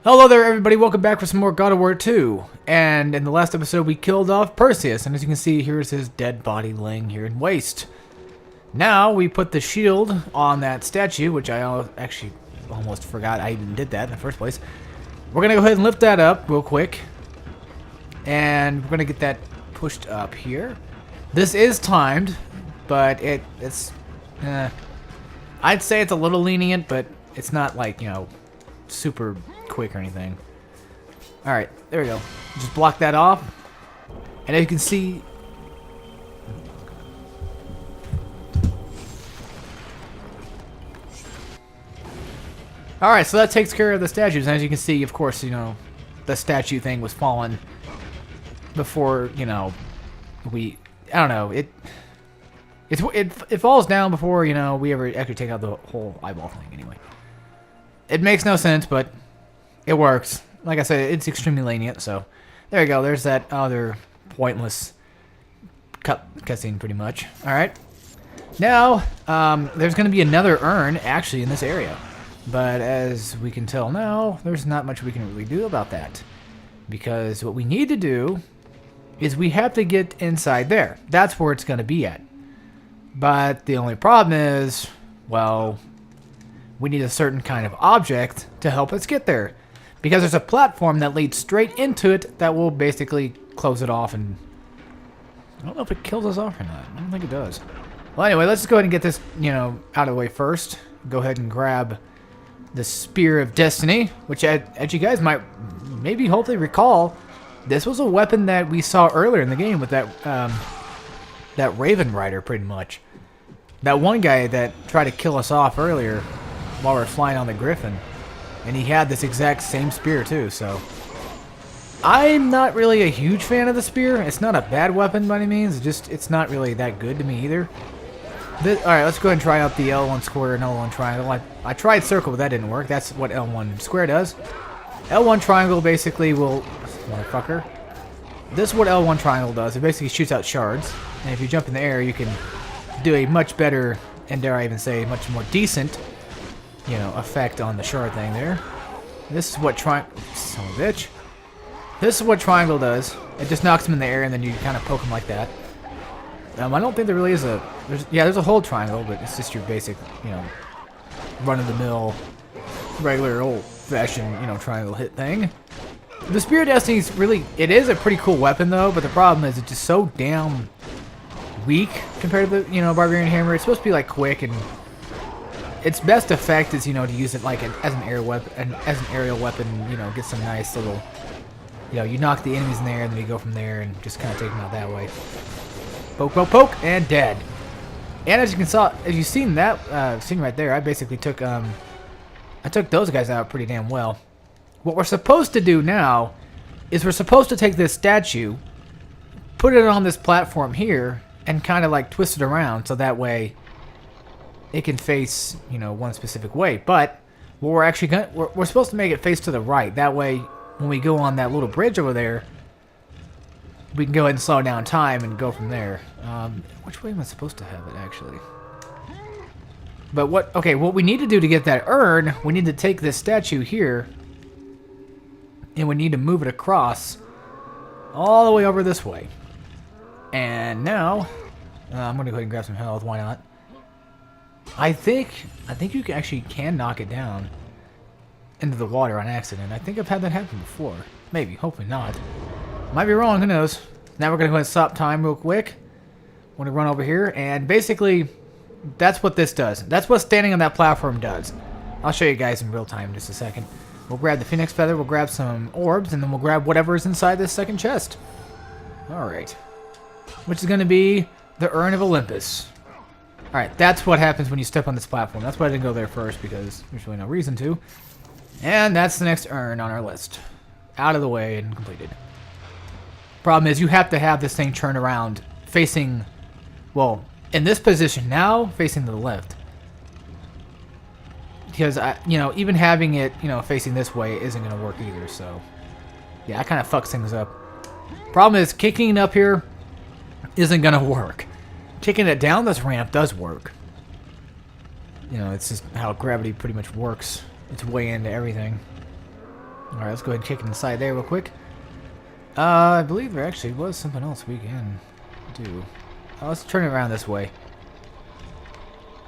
Hello there, everybody. Welcome back for some more God of War 2. And in the last episode, we killed off Perseus. And as you can see, here's his dead body laying here in waste. Now, we put the shield on that statue, which I actually almost forgot I even did that in the first place. We're going to go ahead and lift that up real quick. And we're going to get that pushed up here. This is timed, but it's... I'd say it's a little lenient, but it's not like, you know, super quick or anything. Alright, there we go. Just block that off. And as you can see... Alright, so that takes care of the statues. And as you can see, of course, you know, the statue thing was fallen before, you know, I don't know, it falls down before, you know, we ever actually take out the whole eyeball thing anyway. It makes no sense, but it works. Like I said, it's extremely lenient, so there you go. There's that other pointless cutscene, pretty much. Alright. Now, there's going to be another urn, actually, in this area. But as we can tell now, there's not much we can really do about that. Because what we need to do is we have to get inside there. That's where it's going to be at. But the only problem is, well, we need a certain kind of object to help us get there. Because there's a platform that leads straight into it that will basically close it off, and I don't know if it kills us off or not. I don't think it does. Well, anyway, let's just go ahead and get this, you know, out of the way first. Go ahead and grab the Spear of Destiny, which as you guys might maybe hopefully recall, this was a weapon that we saw earlier in the game with that that Raven Rider, pretty much. That one guy that tried to kill us off earlier while we were flying on the Griffin. And he had this exact same spear too, so... I'm not really a huge fan of the spear. It's not a bad weapon by any means, it's not really that good to me either. Alright, let's go ahead and try out the L1 square and L1 triangle. I tried circle, but that didn't work. That's what L1 square does. L1 triangle basically will... Motherfucker. This is what L1 triangle does. It basically shoots out shards. And if you jump in the air, you can do a much better, and dare I even say, much more decent, you know, effect on the shard thing there. This is what son of a bitch. This is what triangle does. It just knocks them in the air, and then you kind of poke them like that. I don't think there really is a... There's a whole triangle, but it's just your basic, you know, run-of-the-mill, regular old-fashioned, you know, triangle hit thing. The Spear of Destiny is really... It is a pretty cool weapon, though, but the problem is it's just so damn weak compared to the, you know, Barbarian Hammer. It's supposed to be, like, quick, and its best effect is, you know, to use it, like, as an aerial weapon, you know, get some nice little... You know, you knock the enemies in the air, and then you go from there and just kind of take them out that way. Poke, poke, poke, and dead. And as you've seen that scene right there, I basically took those guys out pretty damn well. What we're supposed to do now is we're supposed to take this statue, put it on this platform here, and kind of like twist it around so that way it can face, you know, one specific way. But what we're actually we're supposed to make it face to the right. That way, when we go on that little bridge over there, we can go ahead and slow down time and go from there. Which way am I supposed to have it, actually? But what we need to do to get that urn, we need to take this statue here, and we need to move it across all the way over this way. And now, I'm going to go ahead and grab some health, why not? I think you actually can knock it down into the water on accident. I think I've had that happen before. Maybe, hopefully not. Might be wrong, who knows? Now we're going to go ahead and stop time real quick. I'm going to run over here, and basically, that's what this does. That's what standing on that platform does. I'll show you guys in real time in just a second. We'll grab the Phoenix Feather, we'll grab some orbs, and then we'll grab whatever is inside this second chest. Alright. Which is going to be the Urn of Olympus. Alright, that's what happens when you step on this platform. That's why I didn't go there first, because there's really no reason to. And that's the next urn on our list. Out of the way and completed. Problem is, you have to have this thing turned around, facing, well, in this position now, facing to the left. Because, you know, even having it, you know, facing this way isn't going to work either, so... Yeah, I kind of fucks things up. Problem is, kicking it up here isn't going to work. Kicking it down this ramp does work. You know, it's just how gravity pretty much works its way into everything. Alright, let's go ahead and kick it inside there real quick. I believe there actually was something else we can do. Let's turn it around this way.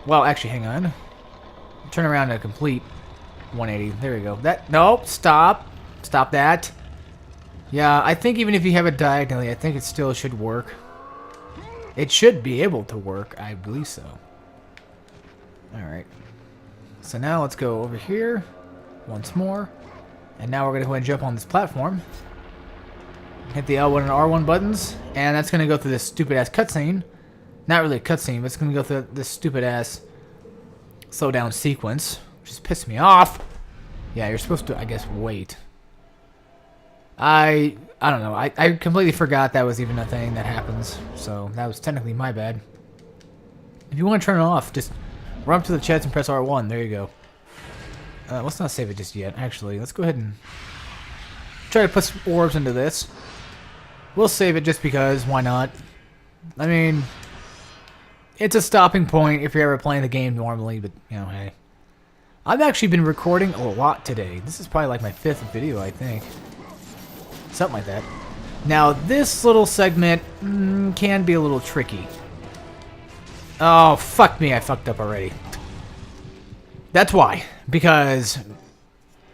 Well, actually, hang on. Turn around a complete 180. There we go. That, nope, stop. Stop that. Yeah, I think even if you have it diagonally, I think it still should work. It should be able to work. I believe so. Alright. So now let's go over here once more. And now we're going to go ahead and jump on this platform. Hit the L1 and R1 buttons. And that's going to go through this stupid-ass cutscene. Not really a cutscene, but it's going to go through this stupid-ass slowdown sequence. Which just pissed me off. Yeah, you're supposed to, I guess, wait. I don't know. I completely forgot that was even a thing that happens. So that was technically my bad. If you want to turn it off, just run up to the chest and press R1. There you go. Let's not save it just yet. Actually, let's go ahead and try to put some orbs into this. We'll save it just because. Why not? I mean, it's a stopping point if you're ever playing the game normally. But, you know, hey. I've actually been recording a lot today. This is probably like my 5th video, I think. Something like that. Now, this little segment can be a little tricky. Oh, fuck me. I fucked up already. That's why. Because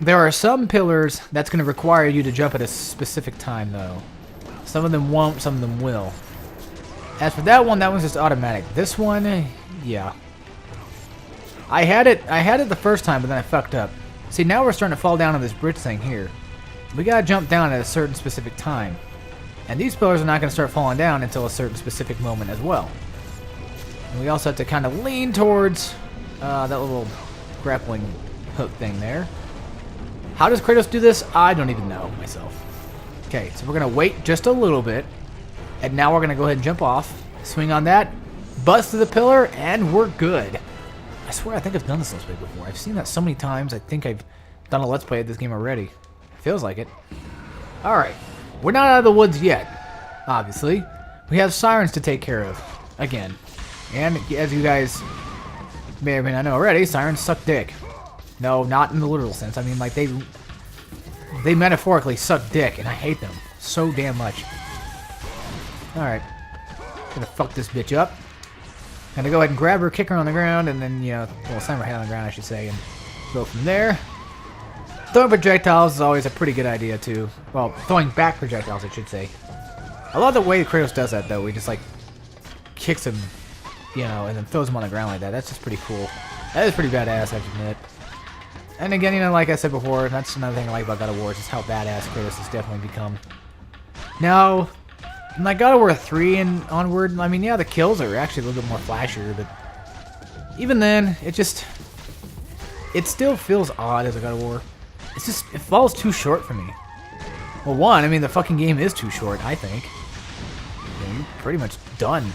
there are some pillars that's going to require you to jump at a specific time, though. Some of them won't, some of them will. As for that one's just automatic. This one, yeah. I had it the first time, but then I fucked up. See, now we're starting to fall down on this bridge thing here. We gotta jump down at a certain specific time. And these pillars are not gonna start falling down until a certain specific moment as well. And we also have to kind of lean towards that little grappling hook thing there. How does Kratos do this? I don't even know myself. Okay, so we're gonna wait just a little bit. And now we're gonna go ahead and jump off. Swing on that. Bust to the pillar, and we're good. I swear I think I've done this Let's Play before. I've seen that so many times. I think I've done a Let's Play of this game already. Feels like it. Alright. We're not out of the woods yet. Obviously. We have sirens to take care of. Again. And as you guys may or may not know already, sirens suck dick. No, not in the literal sense. I mean, like, they metaphorically suck dick, and I hate them so damn much. Alright. Gonna fuck this bitch up. Gonna go ahead and grab her, kick her on the ground, and then, you know, well, slam her head on the ground, I should say, and go from there. Throwing projectiles is always a pretty good idea, too. Well, throwing back projectiles, I should say. I love the way Kratos does that, though. He just, like, kicks him, you know, and then throws him on the ground like that. That's just pretty cool. That is pretty badass, I have to admit. And again, you know, like I said before, that's another thing I like about God of War, is just how badass Kratos has definitely become. Now, like God of War 3 and onward, I mean, yeah, the kills are actually a little bit more flashier, but even then, it still feels odd as a God of War. It's just, it falls too short for me. Well, one, I mean, the fucking game is too short, I think. You know, you're pretty much done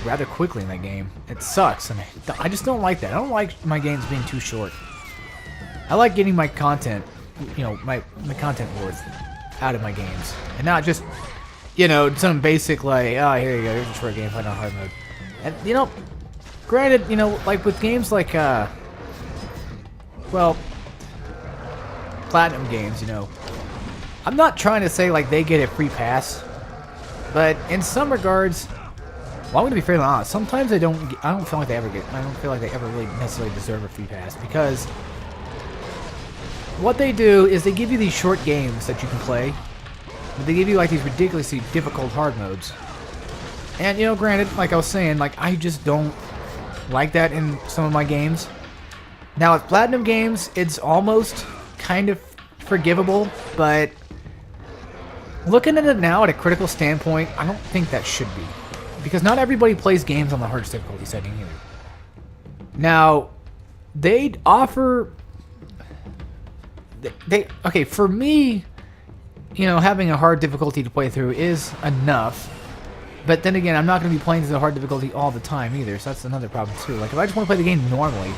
rather quickly in that game. It sucks, and I just don't like that. I don't like my games being too short. I like getting my content, you know, my content worth out of my games, and not just, you know, some basic, like, oh, here you go, here's a short game, fight on hard mode. And, you know, granted, you know, like with games like, well, Platinum games, you know, I'm not trying to say, like, they get a free pass, but in some regards, well, I'm going to be fairly honest, sometimes I don't feel like they ever really necessarily deserve a free pass, because what they do is they give you these short games that you can play, but they give you, like, these ridiculously difficult hard modes. And, you know, granted, like I was saying, like, I just don't like that in some of my games. Now, with Platinum games, it's almost kind of forgivable, but looking at it now at a critical standpoint, I don't think that should be. Because not everybody plays games on the hardest difficulty setting either. Now, they offer... Okay, for me, you know, having a hard difficulty to play through is enough. But then again, I'm not going to be playing through the hard difficulty all the time either, so that's another problem too. Like, if I just want to play the game normally,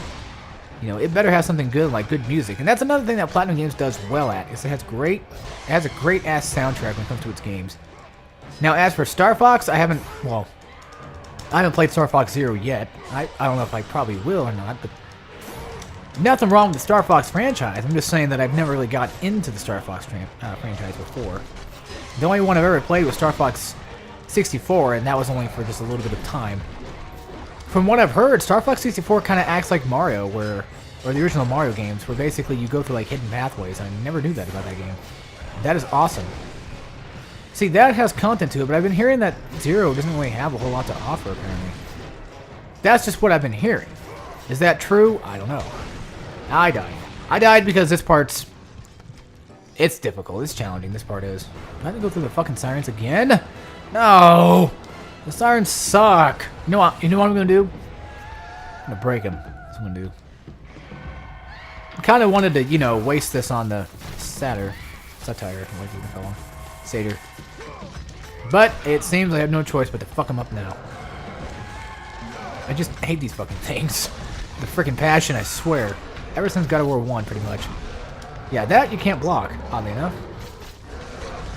you know, it better have something good, like good music. And that's another thing that Platinum Games does well at, is it has a great-ass soundtrack when it comes to its games. Now, as for Star Fox, I haven't played Star Fox Zero yet. I don't know if I probably will or not, but Nothing wrong with the Star Fox franchise. I'm just saying that I've never really got into the Star Fox franchise before. The only one I've ever played was Star Fox 64, and that was only for just a little bit of time. From what I've heard, Star Fox 64 kind of acts like Mario, or the original Mario games, where basically you go through like hidden pathways. I never knew that about that game. That is awesome. See, that has content to it, but I've been hearing that Zero doesn't really have a whole lot to offer, apparently. That's just what I've been hearing. Is that true? I don't know. I died. I died because this part's... It's difficult. It's challenging. This part is. I have to go through the fucking sirens again? No! The sirens suck. You know what I'm going to do? I'm going to break them. That's what I'm going to do. I kind of wanted to, you know, waste this on the satire, like you can call him. Satyr. But it seems I have no choice but to fuck them up now. I just hate these fucking things. The freaking passion, I swear. Ever since God of War 1, pretty much. Yeah, that you can't block, oddly enough.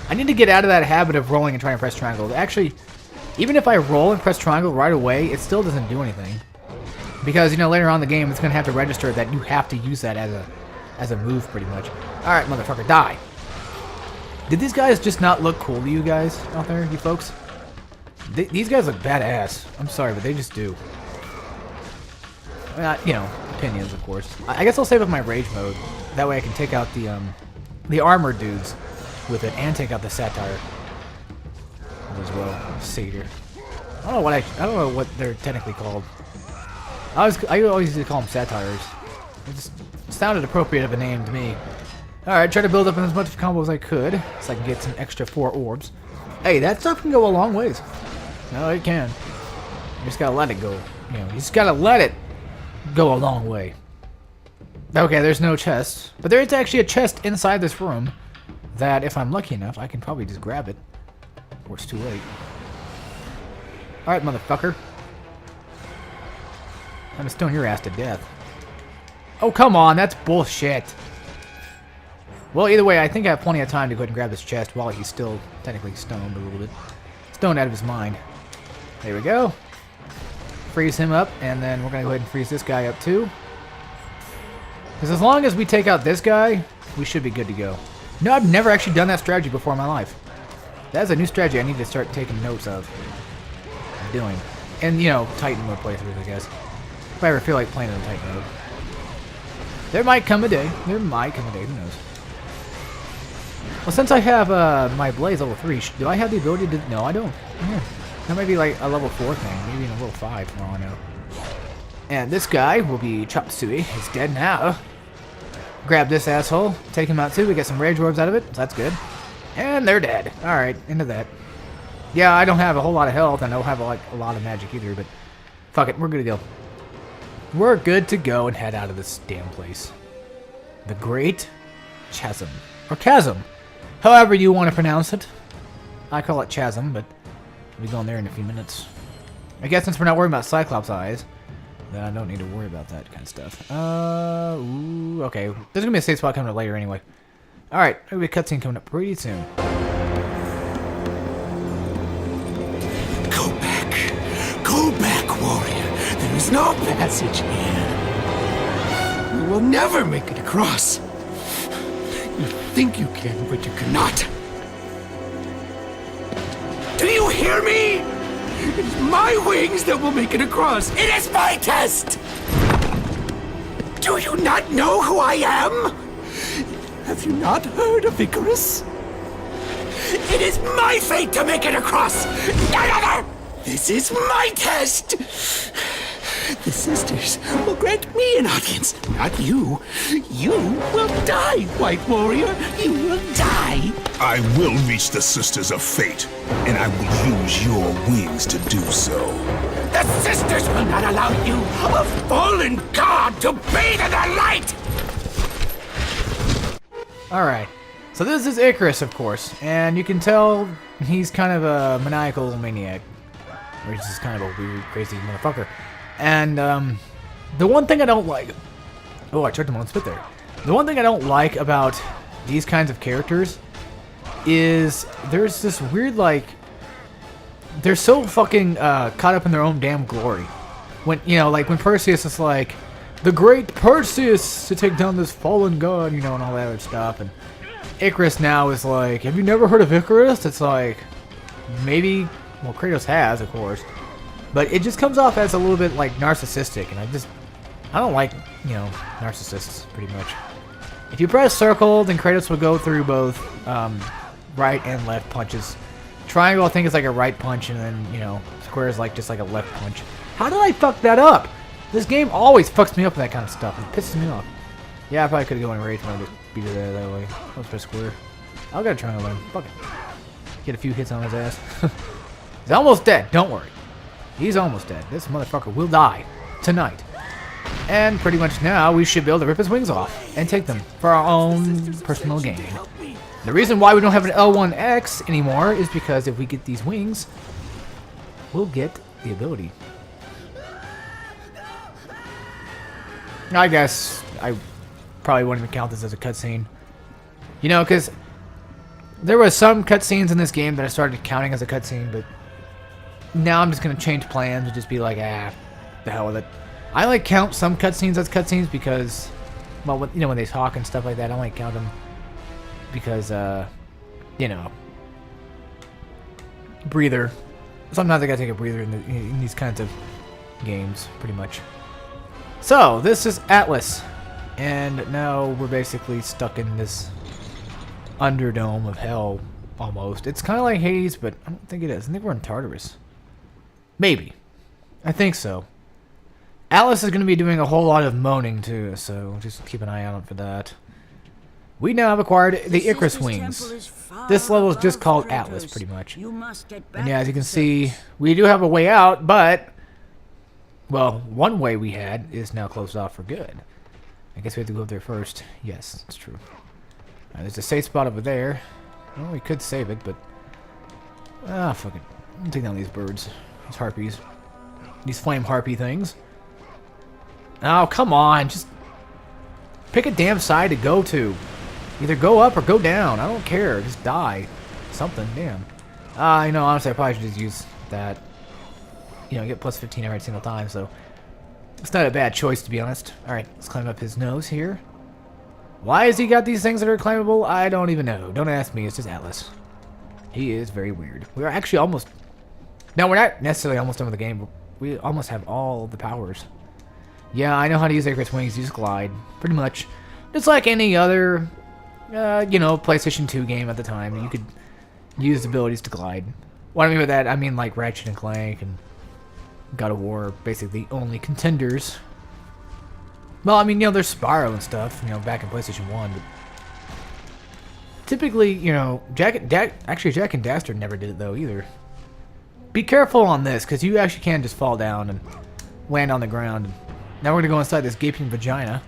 I need to get out of that habit of rolling and trying to press triangle. Actually, even if I roll and press triangle right away, it still doesn't do anything. Because, you know, later on in the game, it's going to have to register that you have to use that as a move, pretty much. Alright, motherfucker, die. Did these guys just not look cool to you guys out there, you folks? These guys look badass. I'm sorry, but they just do. You know, opinions, of course. I guess I'll save up my rage mode. That way I can take out the armored dudes with it and take out the satire as well. Satyr. I don't know what they're technically called. I always used to call them satires. It just sounded appropriate of a name to me. Alright, try to build up as much combo as I could, so I can get some extra 4 orbs. Hey, that stuff can go a long ways. No, it can. You just gotta let it go. You know, you just gotta let it go a long way. Okay, there's no chest. But there is actually a chest inside this room that, if I'm lucky enough, I can probably just grab it. Or it's too late. Alright, motherfucker. I'm gonna stone your ass to death. Oh, come on, that's bullshit. Well, either way, I think I have plenty of time to go ahead and grab this chest while he's still technically stoned a little bit. Stoned out of his mind. There we go. Freeze him up, and then we're gonna go ahead and freeze this guy up too. Because as long as we take out this guy, we should be good to go. No, I've never actually done that strategy before in my life. That's a new strategy I need to start taking notes of. Doing. And, you know, Titan mode playthroughs, I guess. If I ever feel like playing in a Titan mode. There might come a day. There might come a day. Who knows? Well, since I have my Blaze level 3, do I have the ability to... No, I don't. Yeah. That might be like a level 4 thing. Maybe in a level 5, for all I know. And this guy will be Chop Suey. He's dead now. Grab this asshole. Take him out too. We get some rage orbs out of it. So that's good. And they're dead. Alright, into that. Yeah, I don't have a whole lot of health. I don't have like a lot of magic either, but... Fuck it, we're good to go. We're good to go and head out of this damn place. The Great Chasm. Or Chasm. However you want to pronounce it. I call it Chasm, but we'll be going there in a few minutes. I guess since we're not worried about Cyclops eyes, then I don't need to worry about that kind of stuff. Ooh, okay. There's going to be a safe spot coming up later anyway. Alright, there'll be a cutscene coming up pretty soon. Go back. Go back, warrior. There is no passage here. You will never make it across. You think you can, but you cannot. Do you hear me? It is my wings that will make it across. It is my test! Do you not know who I am? Have you not heard of Icarus? It is my fate to make it across! None other! This is my test! The sisters will grant me an audience, not you. You will die, White Warrior. You will die. I will reach the Sisters of Fate, and I will use your wings to do so. The sisters will not allow you, a fallen god, to bathe in their light! Alright. So this is Icarus, of course, and you can tell he's kind of a maniacal maniac. Or he's just kind of a weird, crazy motherfucker. And, the one thing I don't like... Oh, I tried him on spit there. The one thing I don't like about these kinds of characters is there's this weird, like... They're so fucking, caught up in their own damn glory. When, you know, like, when Perseus is like, the great Perseus to take down this fallen god, you know, and all that other stuff. And Icarus now is like, have you never heard of Icarus? It's like, maybe, well, Kratos has, of course. But it just comes off as a little bit like narcissistic, and I don't like, you know, narcissists, pretty much. If you press circle, then Kratos will go through both right and left punches. Triangle, I think, is like a right punch, and then, you know, square is like just like a left punch. How did I fuck that up? This game always fucks me up with that kind of stuff. It pisses me off. Yeah, I probably could have gone rage when I just beat it that way. Let's press square. I'll get a triangle then. Fuck it. Get a few hits on his ass. He's almost dead. Don't worry. He's almost dead. This motherfucker will die tonight. And pretty much now we should be able to rip his wings off and take them for our own personal gain. The reason why we don't have an L1X anymore is because if we get these wings, we'll get the ability. I guess I probably wouldn't even count this as a cutscene. You know, because there were some cutscenes in this game that I started counting as a cutscene, but now I'm just going to change plans and just be like, the hell with it. I like count some cutscenes as cutscenes because, well, you know, when they talk and stuff like that, I like count them because, you know, breather. Sometimes I gotta take a breather in these kinds of games, pretty much. So, this is Atlas, and now we're basically stuck in this underdome of hell, almost. It's kind of like Hades, but I don't think it is. I think we're in Tartarus. Maybe. I think so. Atlas is going to be doing a whole lot of moaning, too, so just keep an eye out for that. We now have acquired the Icarus wings. This level is just called Atlas, pretty much. And yeah, as you can see, we do have a way out, but, well, one way we had is now closed off for good. I guess we have to go up there first. Yes, that's true. There's a safe spot over there. Well, we could save it, but... ah, fuck it. I'll take down these birds. These harpies. These flame harpy things. Oh, come on. Just pick a damn side to go to. Either go up or go down. I don't care. Just die. Something. Damn. You know, honestly, I probably should just use that. You know, get plus 15 every single time, so... it's not a bad choice, to be honest. Alright, let's climb up his nose here. Why has he got these things that are climbable? I don't even know. Don't ask me. It's just Atlas. He is very weird. We are actually almost... no, we're not necessarily almost done with the game. We almost have all the powers. Yeah, I know how to use Icarus wings. Use glide. Pretty much. Just like any other, you know, PlayStation 2 game at the time. You could use abilities to glide. What I mean by that, I mean like Ratchet and Clank and God of War, basically the only contenders. Well, I mean, you know, there's Spyro and stuff, you know, back in PlayStation 1. But typically, you know, Jak and Daxter never did it, though, either. Be careful on this, because you actually can just fall down and land on the ground. Now we're going to go inside this gaping vagina.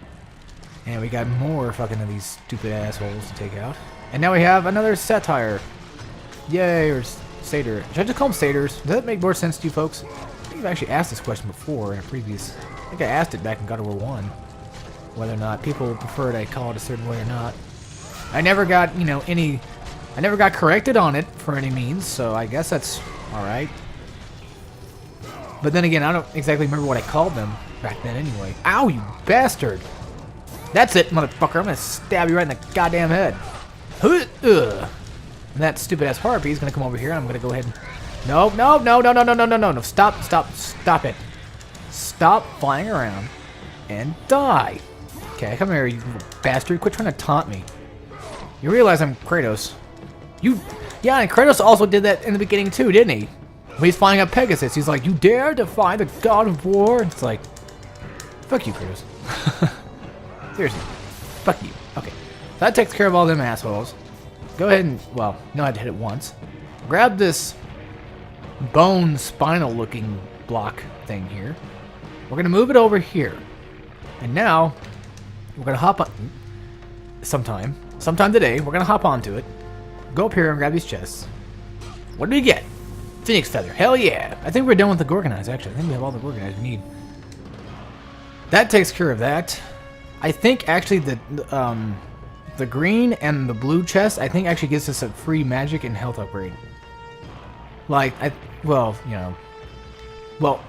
And we got more fucking of these stupid assholes to take out. And now we have another satire. Yay, or satyr. Should I just call them satyrs? Does that make more sense to you folks? I think I've actually asked this question before in a previous... I think I asked it back in God of War 1. Whether or not people preferred I call it a certain way or not. I never got, you know, I never got corrected on it for any means, so I guess that's alright. But then again, I don't exactly remember what I called them back then anyway. Ow, you bastard! That's it, motherfucker. I'm gonna stab you right in the goddamn head. And that stupid-ass harpy is gonna come over here. I'm gonna go ahead and... no, no, no, no, no, no, no, no, no, no. Stop it. Stop flying around and die. Okay, come here, you bastard. Quit trying to taunt me. You realize I'm Kratos. Yeah, and Kratos also did that in the beginning too, didn't he? When he's flying up Pegasus, he's like, you dare defy the god of war? And it's like, fuck you, Kratos. Seriously. Fuck you. Okay. That takes care of all them assholes. Go ahead and, well, no, I had to hit it once. Grab this bone spinal looking block thing here. We're gonna move it over here. And now, we're gonna hop on sometime today, we're gonna hop onto it. Go up here and grab these chests. What do we get? Phoenix feather. Hell yeah. I think we're done with the Gorgonize, actually. I think we have all the Gorgonize we need. That takes care of that. I think actually the green and the blue chest, I think actually gives us a free magic and health upgrade. Like, well, you know. Well,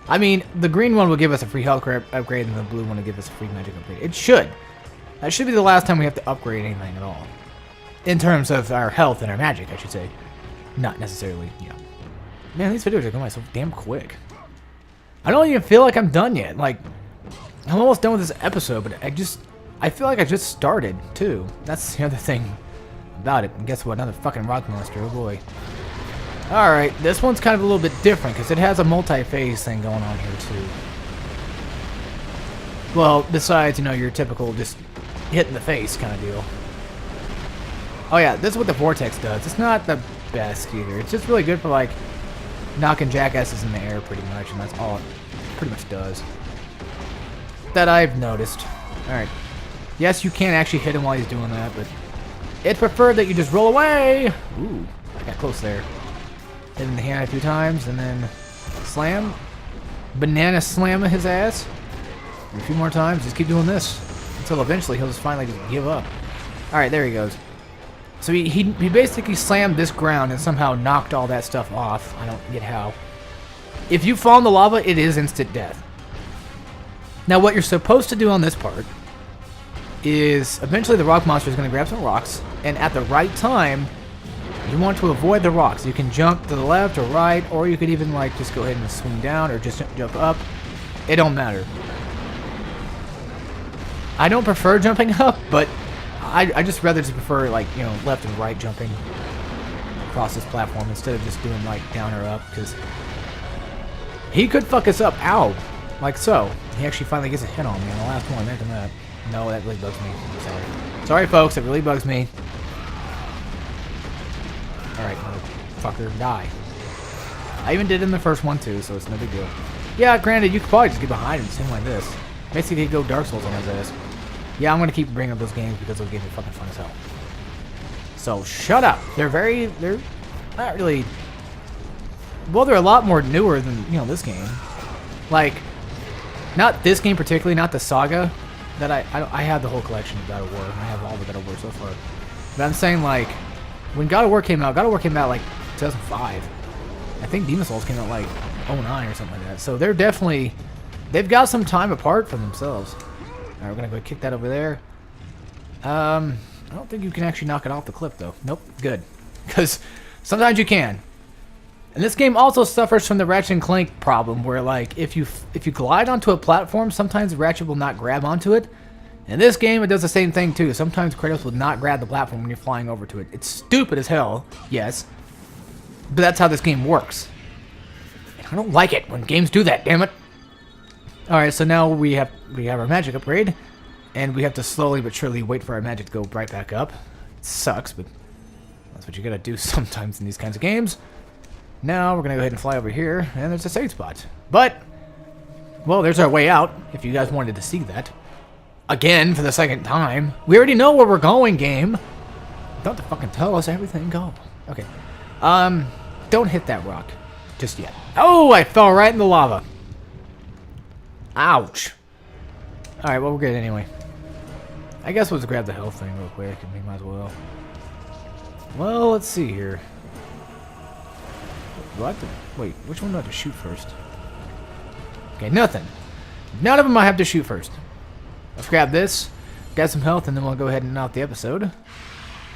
I mean, the green one will give us a free health upgrade, and the blue one will give us a free magic upgrade. It should. That should be the last time we have to upgrade anything at all. In terms of our health and our magic, I should say. Not necessarily, you know. Man, these videos are going by so damn quick. I don't even feel like I'm done yet. Like, I'm almost done with this episode, but I feel like I just started, too. That's the other thing about it. And guess what? Another fucking rock monster. Oh, boy. Alright, this one's kind of a little bit different, because it has a multi-phase thing going on here, too. Well, besides, you know, your typical just hit in the face kind of deal. Oh, yeah, this is what the vortex does. It's not the best, either. It's just really good for, like, knocking jackasses in the air, pretty much, and that's all it pretty much does. That I've noticed. Alright. Yes, you can actually hit him while he's doing that, but it's preferred that you just roll away! Ooh, I got close there. Hit him in the hand a few times, and then slam. Banana slam his ass. A few more times, just keep doing this. Until eventually he'll just finally just give up. Alright, there he goes. So he basically slammed this ground and somehow knocked all that stuff off. I don't get how. If you fall in the lava, it is instant death. Now what you're supposed to do on this part is eventually the rock monster is going to grab some rocks, and at the right time you want to avoid the rocks. You can jump to the left or right, or you could even like just go ahead and swing down or just jump up. It don't matter. I don't prefer jumping up, but I just rather just prefer like, you know, left and right jumping across this platform instead of just doing like down or up, because he could fuck us up. Ow. Like so. He actually finally gets a hit on me on the last one. Imagine that. No, that really bugs me. I'm sorry. Sorry, folks. It really bugs me. Alright, motherfucker. Die. I even did it in the first one, too, so it's no big deal. Yeah, granted, you could probably just get behind him and swing like this. Basically, he'd go Dark Souls on his ass. Yeah, I'm going to keep bringing up those games because those games are fucking fun as hell. So, shut up. They're not really... Well, they're a lot more newer than, you know, this game. Like, not this game particularly, not the Saga. That I have the whole collection of God of War. I have all the God of War so far. But I'm saying, like, when God of War came out like 2005. I think Demon Souls came out like 09 or something like that. So they're definitely... They've got some time apart from themselves. Alright, we're going to go kick that over there. I don't think you can actually knock it off the cliff, though. Nope, good. Because sometimes you can. And this game also suffers from the Ratchet and Clank problem, where like if you glide onto a platform, sometimes Ratchet will not grab onto it. In this game, it does the same thing too. Sometimes Kratos will not grab the platform when you're flying over to it. It's stupid as hell, yes, but that's how this game works. And I don't like it when games do that. Damn it! All right, so now we have our magic upgrade, and we have to slowly but surely wait for our magic to go right back up. It sucks, but that's what you gotta do sometimes in these kinds of games. Now we're going to go ahead and fly over here, and there's a save spot. But, well, there's our way out, if you guys wanted to see that. Again, for the second time. We already know where we're going, game. Don't have to fucking tell us everything. Go. Okay. Don't hit that rock just yet. Oh, I fell right in the lava. Ouch. Alright, well, we're good anyway. I guess we'll just grab the health thing real quick, and we might as well. Well, let's see here. Do I have to... Wait, which one do I have to shoot first? Okay, nothing. None of them I have to shoot first. Let's grab this, get some health, and then we'll go ahead and end out the episode.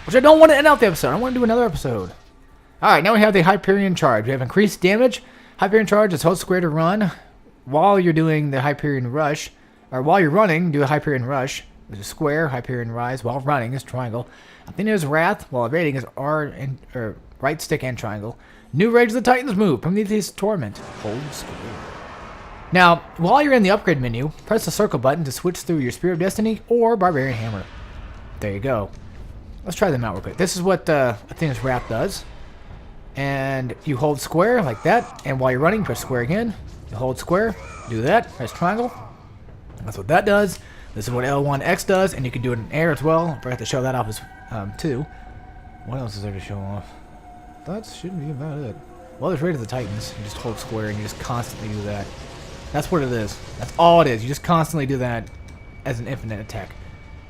Which I don't want to end out the episode. I want to do another episode. Alright, now we have the Hyperion Charge. We have increased damage. Hyperion Charge is hold square to run. While you're doing the Hyperion Rush, or while you're running, do a Hyperion Rush. There's a square, Hyperion Rise. While running is triangle. I think there's Wrath. While evading is R and right stick and triangle. New Rage of the Titans move. Prometheus Torment. Hold square. Now, while you're in the upgrade menu, press the circle button to switch through your Spear of Destiny or Barbarian Hammer. There you go. Let's try them out real quick. This is what Athena's Wrath does. And you hold square like that. And while you're running, press square again. You hold square. Do that. Press triangle. That's what that does. This is what L1X does. And you can do it in air as well. I forgot to show that off as too. What else is there to show off? That shouldn't be about it. Well, there's Raid of the Titans. You just hold square and you just constantly do that. That's what it is. That's all it is. You just constantly do that as an infinite attack.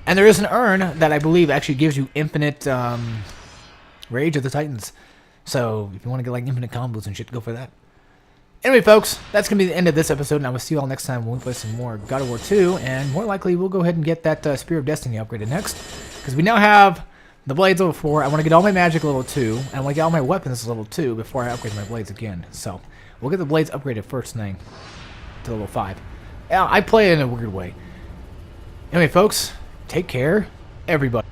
And there is an urn that I believe actually gives you infinite Rage of the Titans. So if you want to get like infinite combos and shit, go for that. Anyway, folks, that's going to be the end of this episode, and I will see you all next time when we play some more God of War 2, and more likely we'll go ahead and get that Spear of Destiny upgraded next, because we now have the blades level 4. I want to get all my magic level 2, and I want to get all my weapons level 2 before I upgrade my blades again. So, we'll get the blades upgraded first thing to level 5. Yeah, I play it in a weird way. Anyway, folks, take care, everybody.